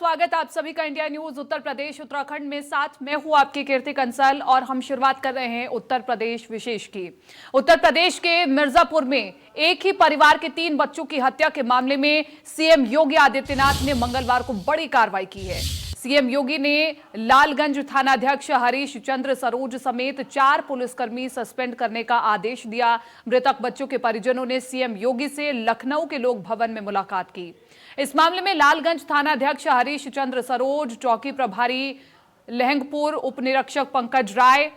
स्वागत आप सभी का इंडिया न्यूज उत्तर प्रदेश उत्तराखंड में। साथ मैं हूं आपकी कीर्ति कंसल और हम शुरुआत कर रहे हैं उत्तर प्रदेश विशेष की। उत्तर प्रदेश के मिर्जापुर में एक ही परिवार के 3 बच्चों की हत्या के मामले में सीएम योगी आदित्यनाथ ने मंगलवार को बड़ी कार्रवाई की है। सीएम योगी ने लालगंज थानाध्यक्ष हरीश चंद्र सरोज समेत 4 पुलिसकर्मी सस्पेंड करने का आदेश दिया। मृतक बच्चों के परिजनों ने सीएम योगी से लखनऊ के लोक भवन में मुलाकात की। इस मामले में लालगंज थानाध्यक्ष हरीश चंद्र सरोज, चौकी प्रभारी लहंगपुर उप निरीक्षक पंकज राय,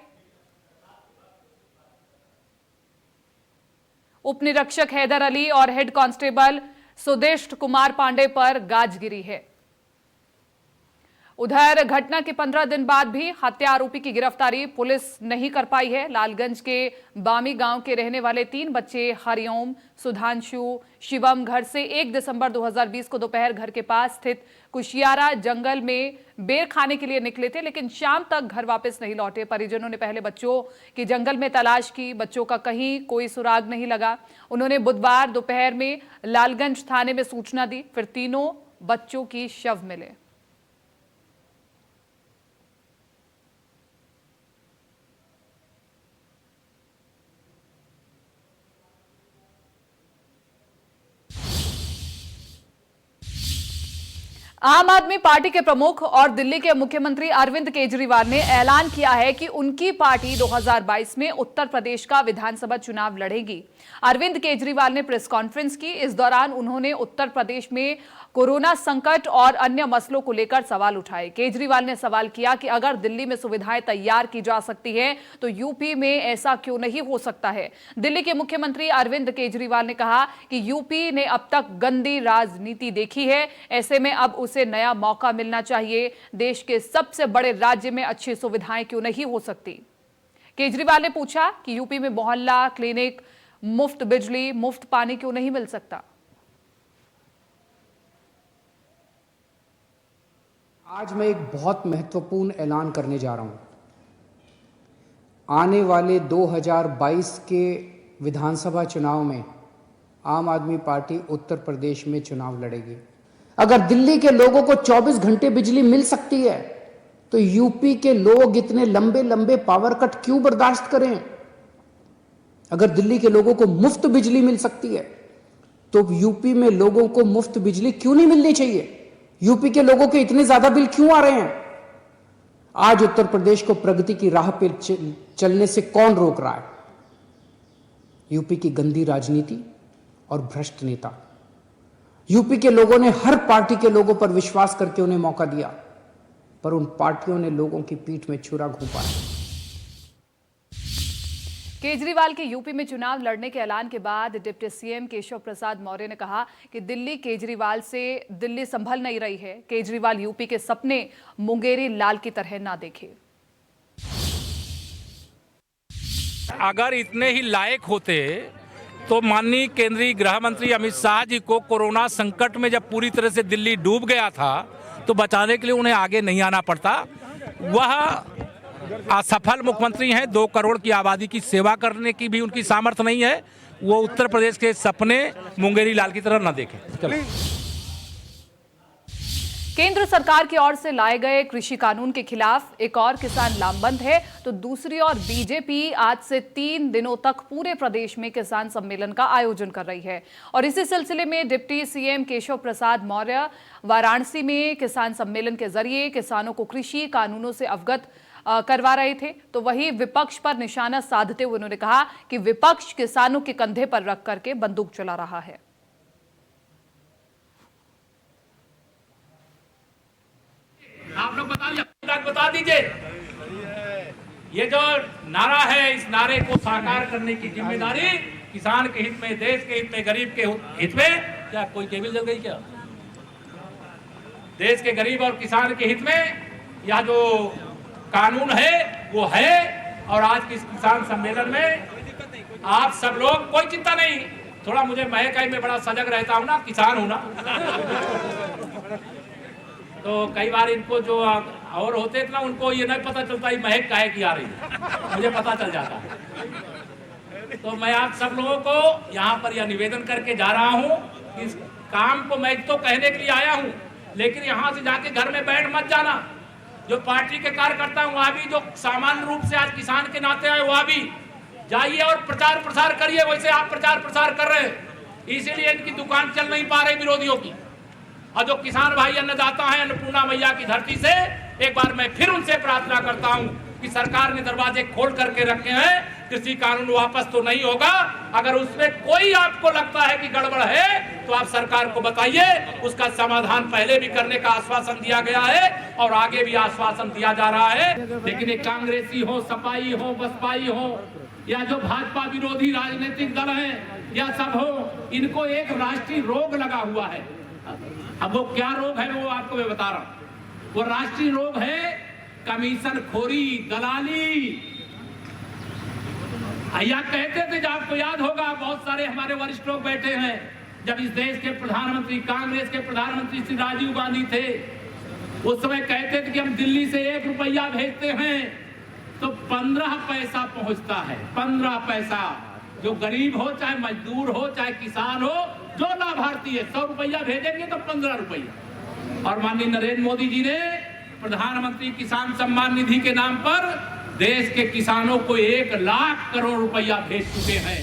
उप निरीक्षक हैदर अली और हेड कांस्टेबल सुदेष्ट कुमार पांडे पर गाज गिरी है। उधर घटना के 15 दिन बाद भी हत्या आरोपी की गिरफ्तारी पुलिस नहीं कर पाई है। लालगंज के बामी गांव के रहने वाले 3 बच्चे हरिओम, सुधांशु, शिवम घर से 1 दिसंबर 2020 को दोपहर घर के पास स्थित कुशियारा जंगल में बेर खाने के लिए निकले थे, लेकिन शाम तक घर वापस नहीं लौटे। परिजनों ने पहले बच्चों की जंगल में तलाश की, बच्चों का कहीं कोई सुराग नहीं लगा। उन्होंने बुधवार दोपहर में लालगंज थाने में सूचना दी, फिर तीनों बच्चों की शव मिले। आम आदमी पार्टी के प्रमुख और दिल्ली के मुख्यमंत्री अरविंद केजरीवाल ने ऐलान किया है कि उनकी पार्टी 2022 में उत्तर प्रदेश का विधानसभा चुनाव लड़ेगी। अरविंद केजरीवाल ने प्रेस कॉन्फ्रेंस की। इस दौरान उन्होंने उत्तर प्रदेश में कोरोना संकट और अन्य मसलों को लेकर सवाल उठाए। केजरीवाल ने सवाल किया कि अगर दिल्ली में सुविधाएं तैयार की जा सकती हैं तो यूपी में ऐसा क्यों नहीं हो सकता है। दिल्ली के मुख्यमंत्री अरविंद केजरीवाल ने कहा कि यूपी ने अब तक गंदी राजनीति देखी है, ऐसे में अब उसे नया मौका मिलना चाहिए। देश के सबसे बड़े राज्य में अच्छी सुविधाएं क्यों नहीं हो सकती। केजरीवाल ने पूछा कि यूपी में मोहल्ला क्लिनिक, मुफ्त बिजली, मुफ्त पानी क्यों नहीं मिल सकता। आज मैं एक बहुत महत्वपूर्ण ऐलान करने जा रहा हूं। आने वाले 2022 के विधानसभा चुनाव में आम आदमी पार्टी उत्तर प्रदेश में चुनाव लड़ेगी। अगर दिल्ली के लोगों को 24 घंटे बिजली मिल सकती है तो यूपी के लोग इतने लंबे लंबे पावर कट क्यों बर्दाश्त करें। अगर दिल्ली के लोगों को मुफ्त बिजली मिल सकती है तो यूपी में लोगों को मुफ्त बिजली क्यों नहीं मिलनी चाहिए। यूपी के लोगों के इतने ज्यादा बिल क्यों आ रहे हैं। आज उत्तर प्रदेश को प्रगति की राह पर चलने से कौन रोक रहा है। यूपी की गंदी राजनीति और भ्रष्ट नेता। यूपी के लोगों ने हर पार्टी के लोगों पर विश्वास करके उन्हें मौका दिया, पर उन पार्टियों ने लोगों की पीठ में छुरा घोंपा है। केजरीवाल के यूपी में चुनाव लड़ने के ऐलान के बाद डिप्टी सीएम केशव प्रसाद मौर्य ने कहा कि दिल्ली केजरीवाल से दिल्ली संभल नहीं रही है। केजरीवाल यूपी के सपने मुंगेरी लाल की तरह ना देखे। अगर इतने ही लायक होते तो माननीय केंद्रीय गृह मंत्री अमित शाह जी को कोरोना संकट में जब पूरी तरह से दिल्ली डूब गया था तो बचाने के लिए उन्हें आगे नहीं आना पड़ता। वह असफल मुख्यमंत्री हैं। 2 करोड़ की आबादी की सेवा करने की भी उनकी सामर्थ्य नहीं है। वो उत्तर प्रदेश के सपने मुंगेरी लाल की तरह न देखें। चलो। केंद्र सरकार की ओर से लाए गए कृषि कानून के खिलाफ एक और किसान लामबंद है तो दूसरी ओर बीजेपी आज से 3 दिनों तक पूरे प्रदेश में किसान सम्मेलन का आयोजन कर रही है। और इसी सिलसिले में डिप्टी सीएम केशव प्रसाद मौर्य वाराणसी में किसान सम्मेलन के जरिए किसानों को कृषि कानूनों से अवगत करवा रहे थे। तो वही विपक्ष पर निशाना साधते हुए उन्होंने कहा कि विपक्ष किसानों के कंधे पर रख करके बंदूक चला रहा है। आप लोग बता दीजिए, ये जो नारा है इस नारे को साकार करने की जिम्मेदारी किसान के हित में, देश के हित में, गरीब के हित में। क्या कोई केबल जल गई क्या? देश के गरीब और किसान के हित में यह जो कानून है वो है। और आज के किसान सम्मेलन में आप सब लोग, कोई चिंता नहीं, थोड़ा मुझे महक में बड़ा सजग रहता हूं ना, किसान हूं ना, तो कई बार इनको जो और होते थे ना उनको ये नहीं पता चलता ये महक काहे की आ रही है, मुझे पता चल जाता है। तो मैं आप सब लोगों को यहाँ पर यह निवेदन करके जा रहा हूँ कि इस काम को मैं तो कहने के लिए आया हूँ लेकिन यहां से जाके घर में बैठ मत जाना। जो पार्टी के कार्यकर्ता हैं वहां भी, जो सामान्य रूप से आज किसान के नाते आए वहां भी जाइए और प्रचार प्रसार करिए। वैसे आप प्रचार प्रसार कर रहे हैं, इसीलिए इनकी दुकान चल नहीं पा रही विरोधियों की। और जो किसान भाई अन्नदाता हैं, अन्नपूर्णा मैया की धरती से एक बार मैं फिर उनसे प्रार्थना करता हूं कि सरकार ने दरवाजे खोल करके रखे हैं, कृषि कानून वापस तो नहीं होगा। अगर उसमें कोई आपको लगता है कि गड़बड़ है तो आप सरकार को बताइए, उसका समाधान पहले भी करने का आश्वासन दिया गया है और आगे भी आश्वासन दिया जा रहा है। लेकिन एक कांग्रेसी हो, सपाई हो, बसपाई हो या जो भाजपा विरोधी राजनीतिक दल हैं या सब हो, इनको एक राष्ट्रीय रोग लगा हुआ है। अब वो क्या रोग है वो आपको मैं बता रहा हूं। वो राष्ट्रीय रोग है कमीशन खोरी, दलाली। या कहते थे, जब आपको याद होगा, बहुत सारे हमारे वरिष्ठ लोग बैठे हैं, जब इस देश के प्रधानमंत्री, कांग्रेस के प्रधानमंत्री श्री राजीव गांधी थे, उस समय कहते थे कि हम दिल्ली से 1 रुपया भेजते हैं तो 15 पैसा पहुंचता है। 15 पैसा। जो गरीब हो, चाहे मजदूर हो, चाहे किसान हो, जो लाभार्थी है, 100 रुपया भेजेंगे तो 15 रुपया। और माननीय नरेंद्र मोदी जी ने प्रधानमंत्री किसान सम्मान निधि के नाम पर देश के किसानों को 1 लाख करोड़ रुपया भेज चुके हैं।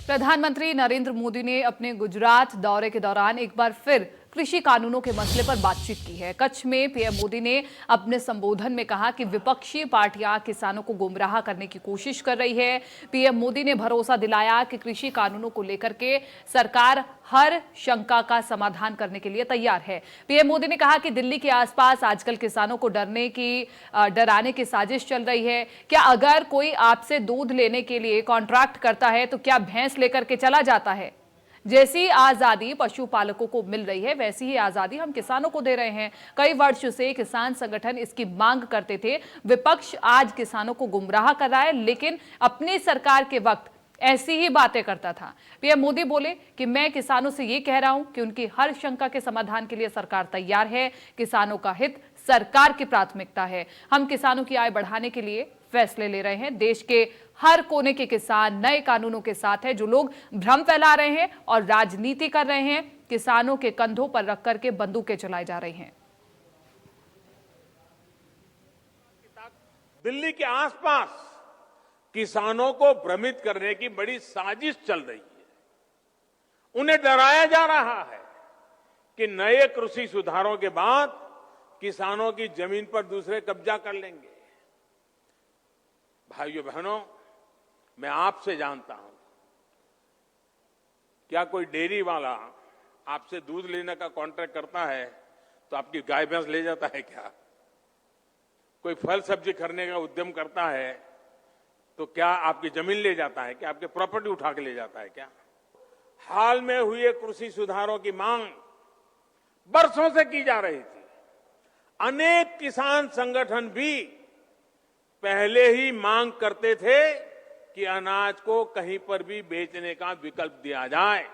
प्रधानमंत्री नरेंद्र मोदी ने अपने गुजरात दौरे के दौरान एक बार फिर कृषि कानूनों के मसले पर बातचीत की है। कच्छ में पीएम मोदी ने अपने संबोधन में कहा कि विपक्षी पार्टियां किसानों को गुमराह करने की कोशिश कर रही है। पीएम मोदी ने भरोसा दिलाया कि कृषि कानूनों को लेकर के सरकार हर शंका का समाधान करने के लिए तैयार है। पीएम मोदी ने कहा कि दिल्ली के आसपास आजकल किसानों को डराने की साजिश चल रही है। क्या अगर कोई आपसे दूध लेने के लिए कॉन्ट्रैक्ट करता है तो क्या भैंस लेकर के चला जाता है? जैसी आजादी पशुपालकों को मिल रही है, वैसी ही आजादी हम किसानों को दे रहे हैं। कई वर्ष से किसान संगठन इसकी मांग करते थे। विपक्ष आज किसानों को गुमराह कर रहा है, लेकिन अपनी सरकार के वक्त ऐसी ही बातें करता था। पीएम मोदी बोले कि मैं किसानों से ये कह रहा हूं कि उनकी हर शंका के समाधान के लिए सरकार तैयार है। किसानों का हित सरकार की प्राथमिकता है। हम किसानों की आय बढ़ाने के लिए फैसले ले रहे हैं। देश के हर कोने के किसान नए कानूनों के साथ है। जो लोग भ्रम फैला रहे हैं और राजनीति कर रहे हैं, किसानों के कंधों पर रख करके बंदूकें चलाई जा रही हैं। दिल्ली के आसपास किसानों को भ्रमित करने की बड़ी साजिश चल रही है। उन्हें डराया जा रहा है कि नए कृषि सुधारों के बाद किसानों की जमीन पर दूसरे कब्जा कर लेंगे। भाइयों बहनों, मैं आपसे जानता हूं, क्या कोई डेयरी वाला आपसे दूध लेने का कॉन्ट्रैक्ट करता है तो आपकी गाय भैंस ले जाता है क्या? कोई फल सब्जी खरीदने का उद्यम करता है तो क्या आपकी जमीन ले जाता है क्या? आपके प्रॉपर्टी उठा के ले जाता है क्या? हाल में हुए कृषि सुधारों की मांग बरसों से की जा रही थी। अनेक किसान संगठन भी पहले ही मांग करते थे कि अनाज को कहीं पर भी बेचने का विकल्प दिया जाए।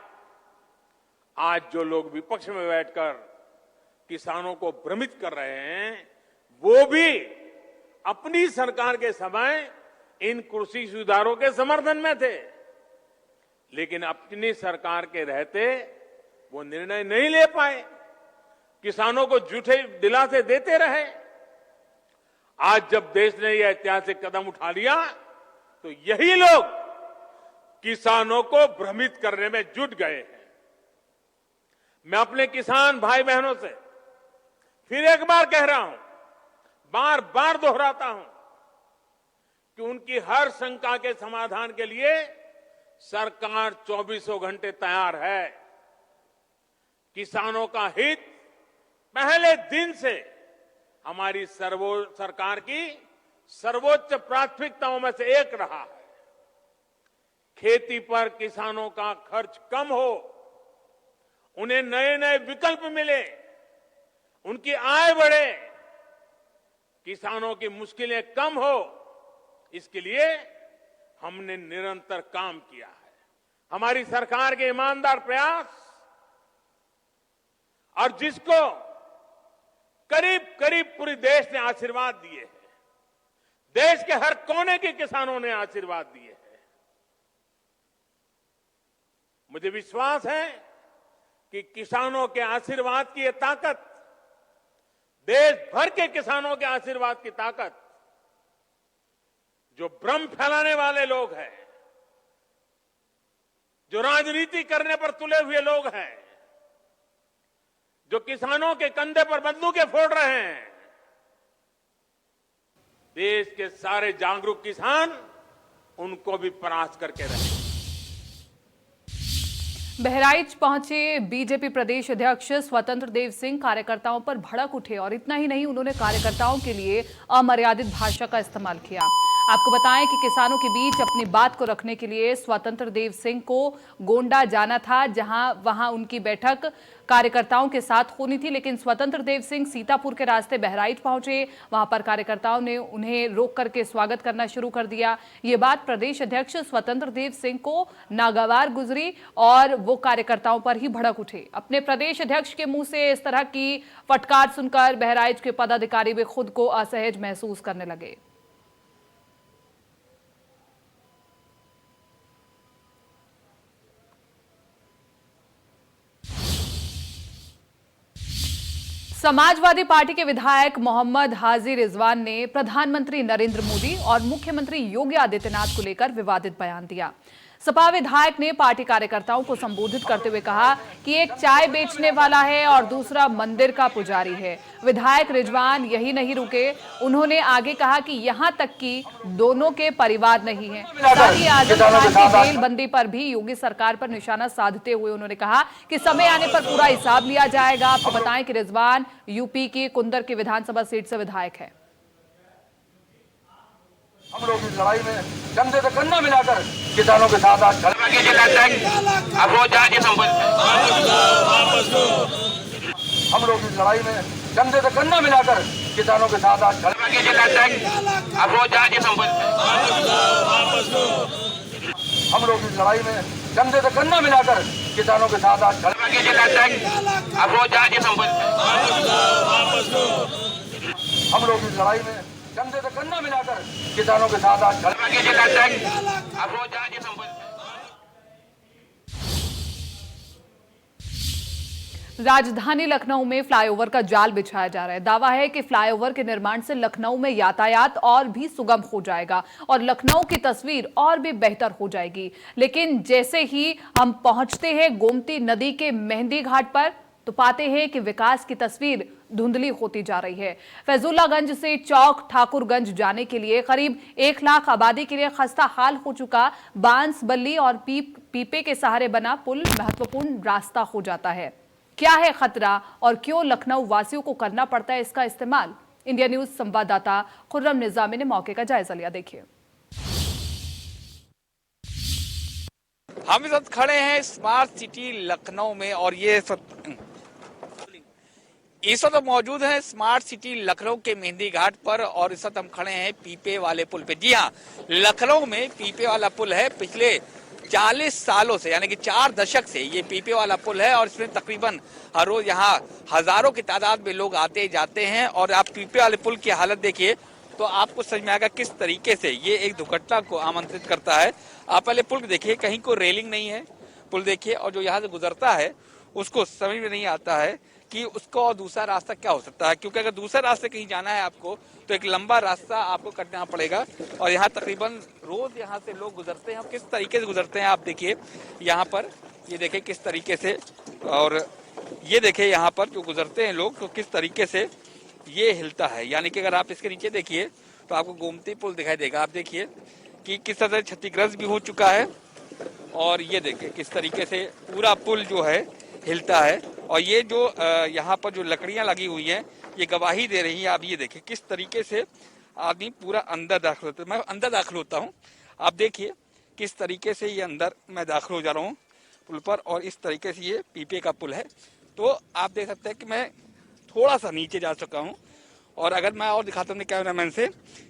आज जो लोग विपक्ष में बैठकर किसानों को भ्रमित कर रहे हैं, वो भी अपनी सरकार के समय इन कृषि सुधारों के समर्थन में थे, लेकिन अपनी सरकार के रहते वो निर्णय नहीं ले पाए, किसानों को झूठे दिलासे देते रहे। आज जब देश ने यह ऐतिहासिक कदम उठा लिया तो यही लोग किसानों को भ्रमित करने में जुट गए हैं। मैं अपने किसान भाई बहनों से फिर एक बार कह रहा हूं, बार बार दोहराता हूं कि उनकी हर शंका के समाधान के लिए सरकार 24 घंटे तैयार है। किसानों का हित पहले दिन से हमारी सरकार की सर्वोच्च प्राथमिकताओं में से एक रहा है। खेती पर किसानों का खर्च कम हो, उन्हें नए नए विकल्प मिले, उनकी आय बढ़े, किसानों की मुश्किलें कम हो, इसके लिए हमने निरंतर काम किया है। हमारी सरकार के ईमानदार प्रयास और जिसको करीब करीब पूरे देश ने आशीर्वाद दिए हैं, देश के हर कोने के किसानों ने आशीर्वाद दिए हैं। मुझे विश्वास है कि किसानों के आशीर्वाद की ये ताकत, देश भर के किसानों के आशीर्वाद की ताकत, जो भ्रम फैलाने वाले लोग हैं, जो राजनीति करने पर तुले हुए लोग हैं, जो किसानों के कंधे पर बंदूकें फोड़ रहे हैं, देश के सारे जागरूक किसान उनको भी परास्त करके रहे। बहराइच पहुंचे बीजेपी प्रदेश अध्यक्ष स्वतंत्र देव सिंह कार्यकर्ताओं पर भड़क उठे और इतना ही नहीं, उन्होंने कार्यकर्ताओं के लिए अमर्यादित भाषा का इस्तेमाल किया। आपको बताएं कि किसानों के बीच अपनी बात को रखने के लिए स्वतंत्र देव सिंह को गोंडा जाना था, वहां उनकी बैठक कार्यकर्ताओं के साथ होनी थी, लेकिन स्वतंत्र देव सिंह सीतापुर के रास्ते बहराइच पहुंचे। वहां पर कार्यकर्ताओं ने उन्हें रोक करके स्वागत करना शुरू कर दिया। ये बात प्रदेश अध्यक्ष स्वतंत्र देव सिंह को नागवार गुजरी और वो कार्यकर्ताओं पर ही भड़क उठे। अपने प्रदेश अध्यक्ष के मुंह से इस तरह की फटकार सुनकर बहराइच के पदाधिकारी भी खुद को असहज महसूस करने लगे। समाजवादी पार्टी के विधायक मोहम्मद हाजी रिजवान ने प्रधानमंत्री नरेंद्र मोदी और मुख्यमंत्री योगी आदित्यनाथ को लेकर विवादित बयान दिया। सपा विधायक ने पार्टी कार्यकर्ताओं को संबोधित करते हुए कहा कि एक चाय बेचने वाला है और दूसरा मंदिर का पुजारी है। विधायक रिजवान यही नहीं रुके, उन्होंने आगे कहा कि यहां तक कि दोनों के परिवार नहीं हैं। साथ ही आजम खान की जेलबंदी पर भी योगी सरकार पर निशाना साधते हुए उन्होंने कहा कि समय आने पर पूरा हिसाब लिया जाएगा। आपको बताएं कि रिजवान यूपी की कुंदर की विधानसभा सीट से विधायक है। हम लोग इस लड़ाई में कंधे से कंधा मिलाकर किसानों के साथ आज खड़े हम लोग इस लड़ाई में कंधे से कंधा मिलाकर किसानों के साथ आज खड़े हम लोग इस लड़ाई में कंधे से कंधा मिलाकर किसानों के साथ आज खड़े हम लोग इस लड़ाई में कंधे से कंधा मिलाकर किसानों के साथ आज राजधानी लखनऊ में फ्लाईओवर का जाल बिछाया जा रहा है। दावा है कि फ्लाईओवर के निर्माण से लखनऊ में यातायात और भी सुगम हो जाएगा और लखनऊ की तस्वीर और भी बेहतर हो जाएगी। लेकिन जैसे ही हम पहुंचते हैं गोमती नदी के मेहंदी घाट पर तो पाते हैं कि विकास की तस्वीर धुंधली होती जा रही है। फैजुल्लागंज से चौक ठाकुरगंज जाने के लिए करीब 1 लाख आबादी के लिए खस्ता हाल हो चुका बांस बल्ली और पीपे के सहारे बना पुल महत्वपूर्ण रास्ता हो जाता है। क्या है खतरा और क्यों लखनऊ वासियों को करना पड़ता है इसका इस्तेमाल? इंडिया न्यूज संवाददाता खुर्रम निजामी ने मौके का जायजा लिया। देखिए, हम इस वक्त खड़े हैं स्मार्ट सिटी लखनऊ में और इस वक्त मौजूद है स्मार्ट सिटी लखनऊ के मेहंदी घाट पर और इस वक्त हम खड़े हैं पीपे वाले पुल पे। जी हाँ, लखनऊ में पीपे वाला पुल है। पिछले 40 सालों से यानी कि 4 दशक से ये पीपे वाला पुल है और इसमें तकरीबन हर रोज यहाँ हजारों की तादाद में लोग आते जाते हैं। और आप पीपे वाले पुल की हालत देखिए तो आपको समझ में आएगा किस तरीके से ये एक दुर्घटना को आमंत्रित करता है। आप पहले पुल देखिए, कहीं कोई रेलिंग नहीं है। पुल देखिए और जो यहाँ से गुजरता है उसको समझ में नहीं आता है कि उसको और दूसरा रास्ता क्या हो सकता है, क्योंकि अगर दूसरे रास्ते कहीं जाना है आपको तो एक लंबा रास्ता आपको कटना पड़ेगा। और यहाँ तकरीबन रोज यहाँ से लोग गुजरते हैं। किस तरीके से गुजरते हैं आप देखिए यहाँ पर, ये देखिए किस तरीके से, और ये देखिए यहाँ पर जो गुजरते हैं लोग तो किस तरीके से ये हिलता है। यानी कि अगर आप इसके नीचे देखिए तो आपको गोमती पुल दिखाई देगा। आप देखिए कि किस तरह से क्षतिग्रस्त भी हो चुका है और ये देखिए किस तरीके से पूरा पुल जो है हिलता है। और ये जो यहाँ पर जो लकड़ियां लगी हुई हैं ये गवाही दे रही हैं। आप ये देखिए किस तरीके से आदमी पूरा अंदर दाखिल होता है। मैं अंदर दाखिल होता हूँ, आप देखिए किस तरीके से ये अंदर मैं दाखिल हो जा रहा हूँ पुल पर। और इस तरीके से ये पीपे का पुल है। तो आप देख सकते हैं कि मैं थोड़ा सा नीचे जा चुका हूँ। और अगर मैं और दिखाता हूँ कैमरामैन से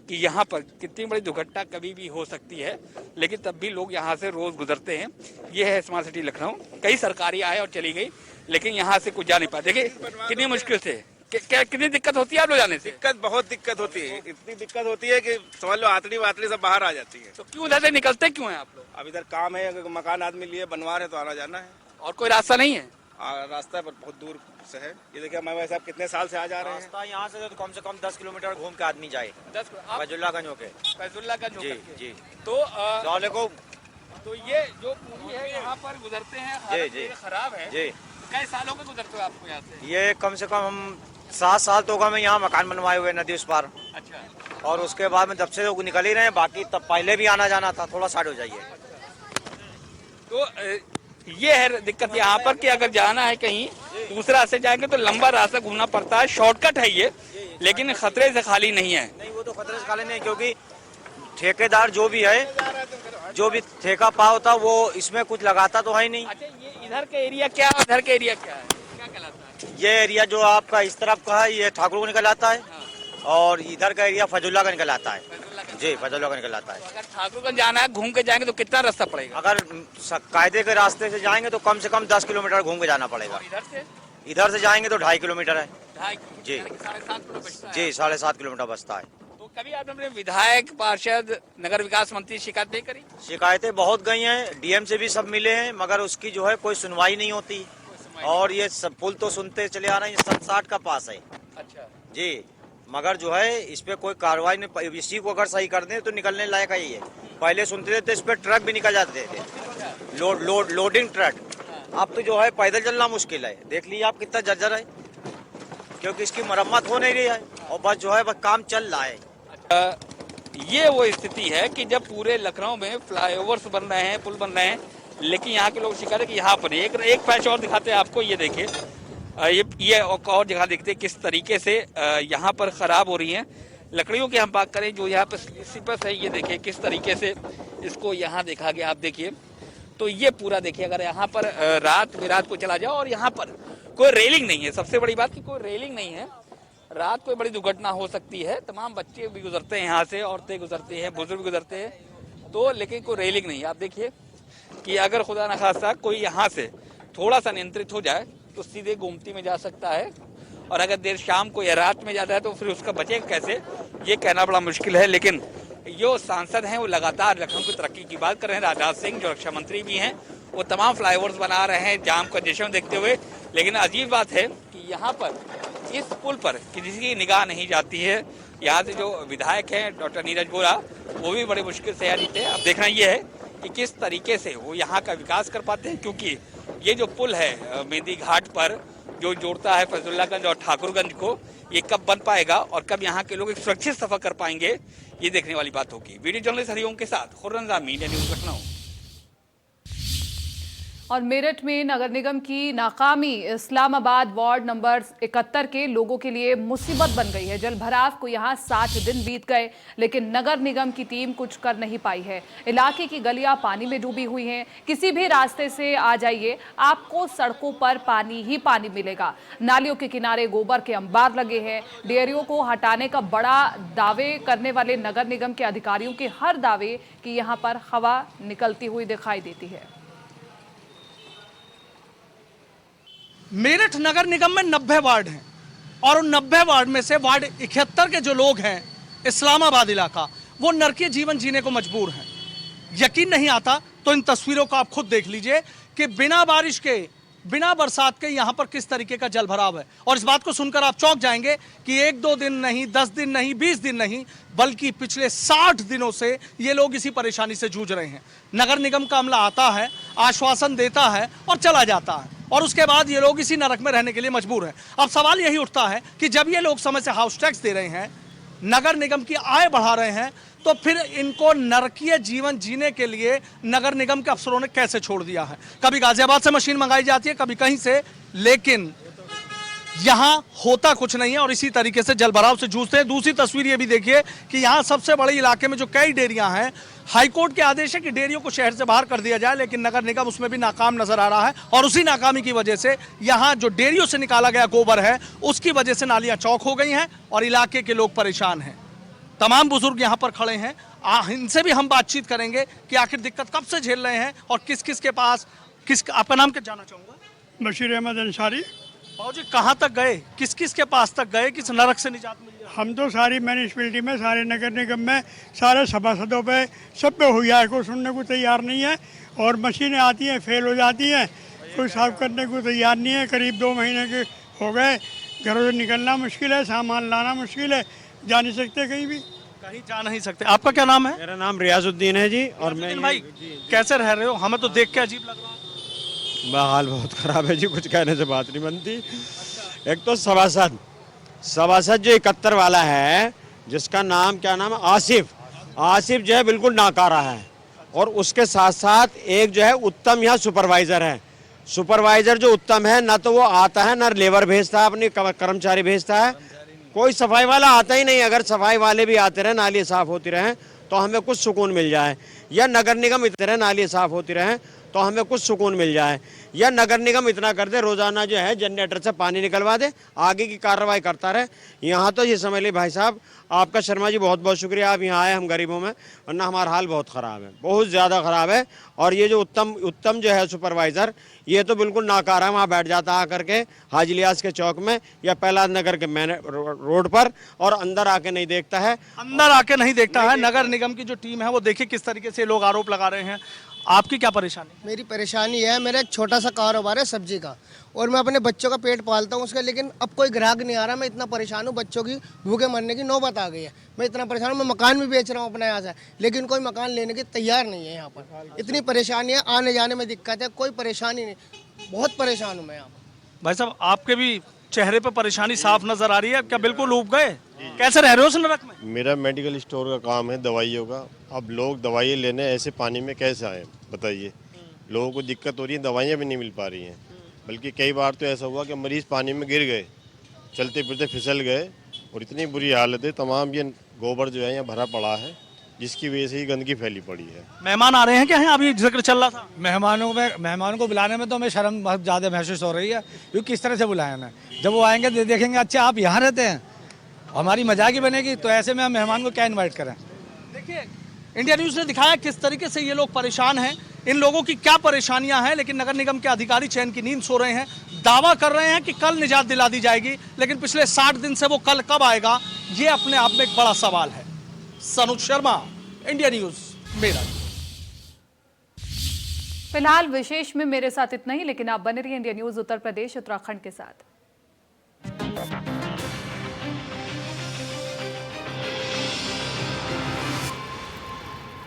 कि यहाँ पर कितनी बड़ी दुर्घटना कभी भी हो सकती है, लेकिन तब भी लोग यहाँ से रोज गुजरते हैं। ये है स्मार्ट सिटी लखनऊ। कई सरकारी आए और चली गई, लेकिन यहाँ से कुछ जा नहीं पाते। देखिए कितनी मुश्किल से कितनी दिक्कत होती है आप लोग जाने से। बहुत दिक्कत होती है, इतनी दिक्कत होती है कि समझ लो आतड़ी वातड़ी सब बाहर आ जाती है। तो क्यों उधर से निकलते क्यों हैं आप लोग? अब इधर काम है, मकान आदमी लिए बनवा रहे तो आना जाना है। और कोई रास्ता नहीं है? रास्ता पर बहुत दूर से है। ये देखिए हमारे भाई साहब कितने साल से आ जा रहे हैं। रास्ता यहाँ से तो कम 10 किलोमीटर घूम के आदमी जाए। 10 फैजुल्लागंज होके। फैजुल्लागंज जी होकर के। जी। तो वालेकुम। तो ये जो पूरी है यहाँ पर गुजरते हैं, हालत जी। ये खराब है। जी। कई सालों में गुजरते हो आपको यहाँ से? ये कम से कम हम 7 साल तो होगा मैं यहाँ मकान बनवाए हुए नदी उस पार। अच्छा। और उसके बाद में जब से लोग निकल ही रहे हैं, बाकी तब पहले भी आना जाना था। थोड़ा साइड हो जाइए। तो ये है दिक्कत यहाँ पर कि अगर जाना है कहीं दूसरा रास्ते जाएंगे तो लंबा रास्ता घूमना पड़ता है। शॉर्टकट है ये, लेकिन खतरे से खाली नहीं है। नहीं, वो तो खतरे से खाली नहीं, क्योंकि ठेकेदार जो भी है, जो भी ठेका पा होता वो इसमें कुछ लगाता तो है ही नहीं। अच्छा, ये इधर का एरिया क्या है, उधर का एरिया क्या है, क्या कहलाता है? ये एरिया जो आपका इस तरफ का है ये ठाकुर को निकल आता है, और इधर का एरिया फजुल्ला का निकल आता है। जी, फजुल्ला का निकल आता है। अगर ठाकुरगंज जाना है घूम के जाएंगे तो कितना रास्ता पड़ेगा? अगर कायदे के रास्ते से जाएंगे तो कम से कम 10 किलोमीटर घूम के जाना पड़ेगा। इधर से जाएंगे तो 2.5 किलोमीटर है। 2.5 जी। 7.5 किलोमीटर बचता है। जी, 7.5 किलोमीटर बचता है। तो कभी आपने अपने विधायक, पार्षद, नगर विकास मंत्री शिकायत नहीं करी? शिकायतें बहुत गई हैं, डीएम से भी सब मिले हैं, मगर उसकी जो है कोई सुनवाई नहीं होती। और ये सब पुल तो सुनते चले आ रहे हैं, 60 का पास है। अच्छा। जी, मगर जो है इस पे कोई कार्रवाई नहीं। इसी को अगर सही कर दें तो निकलने लायक है ये। पहले सुनते थे तो इस पे ट्रक भी निकल जाते थे, लोडिंग ट्रक। अब तो जो है पैदल चलना मुश्किल है। देख लीजिए आप कितना जर्जर है, क्योंकि इसकी मरम्मत हो नहीं रही है और बस जो है बस काम चल रहा है। ये वो स्थिति है कि जब पूरे लखनऊ में फ्लाईओवर्स बन रहे हैं, पुल बन रहे हैं, लेकिन यहाँ के लोग शिकायत है कि यहाँ पर एक पैच और दिखाते हैं आपको। ये देखिए, ये और जगह देखते हैं किस तरीके से यहाँ पर खराब हो रही हैं लकड़ियों की। हम बात करें जो यहाँ पर सिपस है, ये देखिए किस तरीके से इसको यहाँ देखा गया। आप देखिए तो ये पूरा देखिए, अगर यहाँ पर रात को चला जाओ और यहाँ पर कोई रेलिंग नहीं है। सबसे बड़ी बात कि कोई रेलिंग नहीं है, रात को बड़ी दुर्घटना हो सकती है। तमाम बच्चे भी गुजरते हैं यहाँ से, औरतें गुजरती हैं, बुजुर्ग गुजरते हैं, तो लेकिन कोई रेलिंग नहीं है। आप देखिए कि अगर खुदा न खास्ता कोई यहाँ से थोड़ा सा नियंत्रित हो जाए तो सीधे गोमती में जा सकता है, और अगर देर शाम को या रात में जाता है तो फिर उसका बचेगा कैसे, ये कहना बड़ा मुश्किल है। लेकिन जो सांसद हैं वो लगातार लखनऊ की तरक्की की बात कर रहे हैं। राजनाथ सिंह जो रक्षा मंत्री भी हैं, वो तमाम फ्लाईओवर्स बना रहे हैं जाम कंजेशन देखते हुए। लेकिन अजीब बात है कि यहाँ पर इस पुल पर किसी की निगाह नहीं जाती है। यहाँ से जो विधायक हैं डॉक्टर नीरज बोरा, वो भी बड़े मुश्किल से यहाँ जीते। अब देखना ये है कि किस तरीके से वो यहाँ का विकास कर पाते हैं, क्योंकि ये जो पुल है मेहंदी घाट पर जो जोड़ता है फैजुल्लागंज और ठाकुरगंज को, ये कब बन पाएगा और कब यहाँ के लोग एक सुरक्षित सफर कर पाएंगे, ये देखने वाली बात होगी। वीडियो जर्नलिस्ट हरिओम के साथ खुर्रम जामी, इंडिया न्यूज लखनऊ। और मेरठ में नगर निगम की नाकामी इस्लामाबाद वार्ड नंबर 71 के लोगों के लिए मुसीबत बन गई है। जलभराव को यहां 7 दिन बीत गए, लेकिन नगर निगम की टीम कुछ कर नहीं पाई है। इलाके की गलियां पानी में डूबी हुई हैं। किसी भी रास्ते से आ जाइए, आपको सड़कों पर पानी ही पानी मिलेगा। नालियों के किनारे गोबर के अंबार लगे हैं। डेयरियों को हटाने का बड़ा दावे करने वाले नगर निगम के अधिकारियों के हर दावे की यहां पर हवा निकलती हुई दिखाई देती है। मेरठ नगर निगम में 90 वार्ड हैं, और उन 90 वार्ड में से वार्ड 71 के जो लोग हैं, इस्लामाबाद इलाका, वो नरकीय जीवन जीने को मजबूर हैं। यकीन नहीं आता तो इन तस्वीरों को आप खुद देख लीजिए कि बिना बारिश के, बिना बरसात के यहाँ पर किस तरीके का जलभराव है। और इस बात को सुनकर आप चौंक जाएंगे कि 1-2 दिन नहीं, 10 दिन नहीं, 20 दिन नहीं, बल्कि पिछले 60 दिनों से ये लोग इसी परेशानी से जूझ रहे हैं। नगर निगम का अमला आता है, आश्वासन देता है और चला जाता है, और उसके बाद ये लोग इसी नरक में रहने के लिए मजबूर हैं। अब सवाल यही उठता है कि जब ये लोग समय से हाउस टैक्स दे रहे हैं, नगर निगम की आय बढ़ा रहे हैं, तो फिर इनको नरकीय जीवन जीने के लिए नगर निगम के अफसरों ने कैसे छोड़ दिया है। कभी गाजियाबाद से मशीन मंगाई जाती है, कभी कहीं से, लेकिन यहाँ होता कुछ नहीं है और इसी तरीके से जलभराव से जूझते हैं। दूसरी तस्वीर ये भी देखिए कि यहाँ सबसे बड़े इलाके में जो कई डेयरियां हैं, हाईकोर्ट के आदेश है कि डेयरियों को शहर से बाहर कर दिया जाए, लेकिन नगर निगम उसमें भी नाकाम नजर आ रहा है। और उसी नाकामी की वजह से यहाँ जो डेयरियों से निकाला गया गोबर है, उसकी वजह से नालियां चौक हो गई हैं और इलाके के लोग परेशान हैं। तमाम बुजुर्ग यहाँ पर खड़े हैं, इनसे भी हम बातचीत करेंगे कि आखिर दिक्कत कब से झेल रहे हैं और किस किस के पास, आपका नाम क्या जानना चाहूँगा? बशीर अहमद अंसारी। बाबू जी, कहाँ तक गए, किस किस के पास तक गए, किस नरक से निजात मिली? हम तो सारी म्यूनिसिपैलिटी में, सारे नगर निगम में, सारे सभासदों पे, सब पे हुई है, कोई सुनने को तैयार नहीं है। और मशीनें आती हैं, फेल हो जाती हैं, कोई साफ करने को तैयार नहीं है। करीब 2 महीने के हो गए, घरों से निकलना मुश्किल है, सामान लाना मुश्किल है, जा नहीं सकते कहीं भी। कहीं जा नहीं सकते। आपका क्या नाम है? मेरा नाम रियाजुद्दीन है जी। और मैं भाई कैसे रह रहे हो? हमें तो देख के अजीब लग रहा है। मेरा हाल बहुत खराब है जी, कुछ कहने से बात नहीं बनती। एक तो सभासद जो 71 वाला है, जिसका नाम क्या नाम है, आसिफ जो है बिल्कुल नाकारा है। और उसके साथ साथ एक जो है उत्तम यहाँ सुपरवाइजर है। सुपरवाइजर जो उत्तम है, ना तो वो आता है ना लेबर भेजता है, अपने कर्मचारी भेजता है, कोई सफाई वाला आता ही नहीं। अगर सफाई वाले भी आते रहे, नाली साफ होती रहे तो हमें कुछ सुकून मिल जाए, या नगर निगम इतने रहे नाली साफ होती रहे तो हमें कुछ सुकून मिल जाए, या नगर निगम इतना कर दे रोजाना जो है जनरेटर से पानी निकलवा दे, आगे की कार्रवाई करता रहे। यहाँ तो ये समझ ली भाई साहब, आपका शर्मा जी बहुत बहुत शुक्रिया, आप यहाँ आए हम गरीबों में, वरना हमारा हाल बहुत ख़राब है, बहुत ज़्यादा ख़राब है। और ये जो उत्तम जो है सुपरवाइज़र, ये तो बिल्कुल नाकारा है। वहाँ बैठ जाता आकर के हाजी लियाज के चौक में या प्रहलाद नगर के मेन रोड पर, और अंदर आके नहीं देखता है। अंदर आके नहीं देखता है। नगर निगम की जो टीम है वो देखिए किस तरीके से लोग आरोप लगा रहे हैं। आपकी क्या परेशानी? मेरी परेशानी है, मेरा एक छोटा सा कारोबार है सब्जी का, और मैं अपने बच्चों का पेट पालता हूँ उसका, लेकिन अब कोई ग्राहक नहीं आ रहा। मैं इतना परेशान हूँ, बच्चों की भूखे मरने की नौबत आ गई है। मैं इतना परेशान हूँ, मैं मकान भी बेच रहा हूँ अपने यहाँ से, लेकिन कोई मकान लेने की तैयार नहीं है। यहाँ पर इतनी परेशानी है, आने जाने में दिक्कत है, कोई परेशानी नहीं, बहुत परेशान हूँ मैं यहाँ पर। भाई साहब आपके भी चेहरे पर परेशानी साफ नजर आ रही है, क्या बिल्कुल ऊब गए? कैसे रह रहे हो उस नरक में? मेरा मेडिकल स्टोर का काम है, दवाइयों का। अब लोग दवाई लेने ऐसे पानी में कैसे आए बताइए? लोगों को दिक्कत हो रही है, दवाइयाँ भी नहीं मिल पा रही हैं। बल्कि कई बार तो ऐसा हुआ कि मरीज पानी में गिर गए, चलते फिरते फिसल गए, और इतनी बुरी हालत है। तमाम ये गोबर जो है यहाँ भरा पड़ा है, जिसकी वजह से ही गंदगी फैली पड़ी है। मेहमान आ रहे हैं क्या? अभी जिक्र चल रहा था मेहमानों को बुलाने में तो हमें शर्म बहुत ज़्यादा महसूस हो रही है, क्योंकि किस तरह से बुलाया हमें। जब वो आएंगे देखेंगे अच्छा आप यहाँ रहते हैं, हमारी मजाक ही बनेगी, तो ऐसे में हम मेहमान को क्या इन्वाइट करें? देखिए इंडिया न्यूज़ ने दिखाया किस तरीके से ये लोग परेशान हैं, इन लोगों की क्या परेशानियां हैं। लेकिन नगर निगम के अधिकारी चैन की नींद सो रहे हैं, दावा कर रहे हैं कि कल निजात दिला दी जाएगी, लेकिन पिछले 60 दिन से वो कल कब आएगा, ये अपने आप में एक बड़ा सवाल है। Sanuj Sharma, India news, Meerut. फिलहाल विशेष में मेरे साथ इतना ही, लेकिन आप बने रहिए इंडिया न्यूज़ उत्तर प्रदेश उत्तराखंड के साथ।